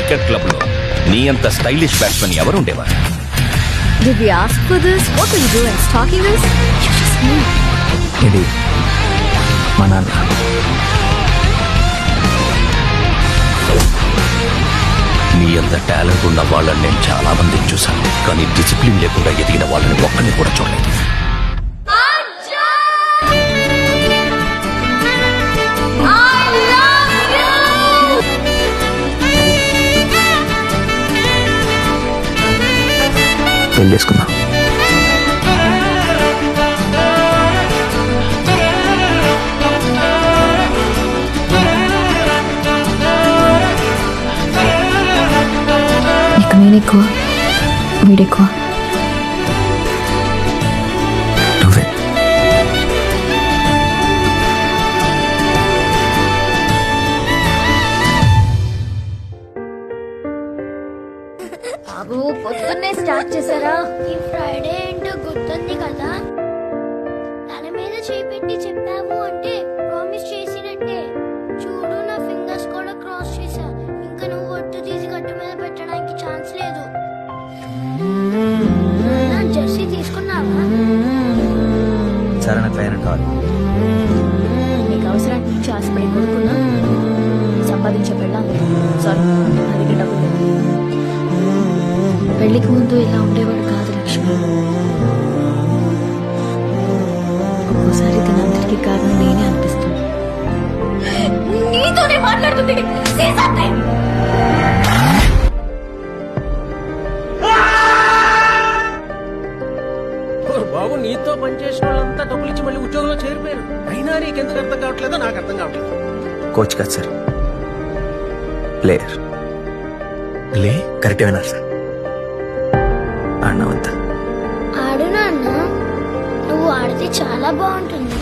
Cricket club లో నీ అంత స్టైలిష్ బ్యాట్స్మెన్ ఎవరు ఉండేవారు? Did we ask for this? What were you doing? Stalking us? You just knew. ఇది మా నాన్న. నీ అంత టాలెంట్ ఉన్న వాళ్ళని నేను చాలా మందిని చూశాను, కానీ డిసిప్లిన్ లేకుండా ఎదిగిన వాళ్ళని ఒక్కరిని కూడా చూడలేదు. పెళ్లి చేసుకుందాం. నీకు నేను ఎక్కువ, వీడెక్కువ. నువ్వే. బాబు పొద్దున్నే స్టార్ట్ చేశారా? ఈ ఫ్రైడే ఏంటో గుర్తుంది కదా, తన మీద చేపెట్టి చెప్పావు అంటే ప్రామిస్ చేసినట్టే. చూడు, నా ఫింగర్స్ కూడా క్రాస్ చేశా. ఇంకా నువ్వు ఒట్టు తీసి గట్టు మీద పెట్టడానికి ఛాన్స్ లేదు. నా జెర్సీ తీసుకున్నావా? సరే, నాకు లైన్ కావాలి. నీకు అవసరానికి నుంచి ఆశపడి కొడుకున్నా సంపాదించే పెళ్ళాం. సారీ, నా దగ్గర డబ్బులు లేవు. పెళ్లికి ముందు ఇలా ఉండేవాడు కాదు లక్ష్మి. ఒక్కోసారి తన అందరికీ కారణం నేనే అనిపిస్తుంది. నీతోనే మాట్లాడుతుంది. బాబు, నీతో పనిచేసిన వాళ్ళంతా డబ్బులు ఇచ్చి మళ్ళీ ఉద్యోగంలో చేరిపోయారు. అయినా నీకెందుకు అర్థం కావట్లేదో నాకు అర్థం కావట్లేదు. కోచ్ కాదు సార్, ప్లేయర్. లే కరెక్టే విన్నారు సార్. ఆడినామంతా. ఆడు నాన్న, నువ్వు ఆడితే చాలా బాగుంటుంది.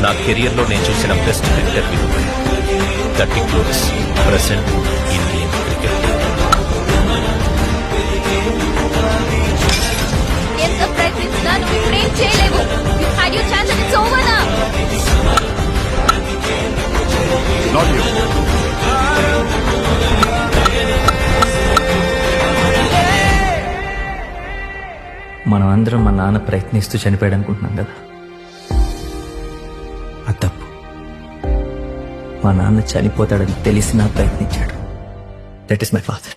నా కెరియర్ లో నేను చూసిన బెస్ట్ క్రికెటర్ విను. That includes present Indian cricket. ఎంత ప్రయత్నించినా నువ్వు ఇప్పుడు ఏం చేయలేవు. You had your chance and it's over now. Not you. మనం అందరం మా నాన్న ప్రయత్నిస్తూ చనిపోయాడు అనుకుంటున్నాం కదా, అది తప్పు. మా నాన్న చనిపోతాడని తెలిసినా ప్రయత్నించాడు. That is my father.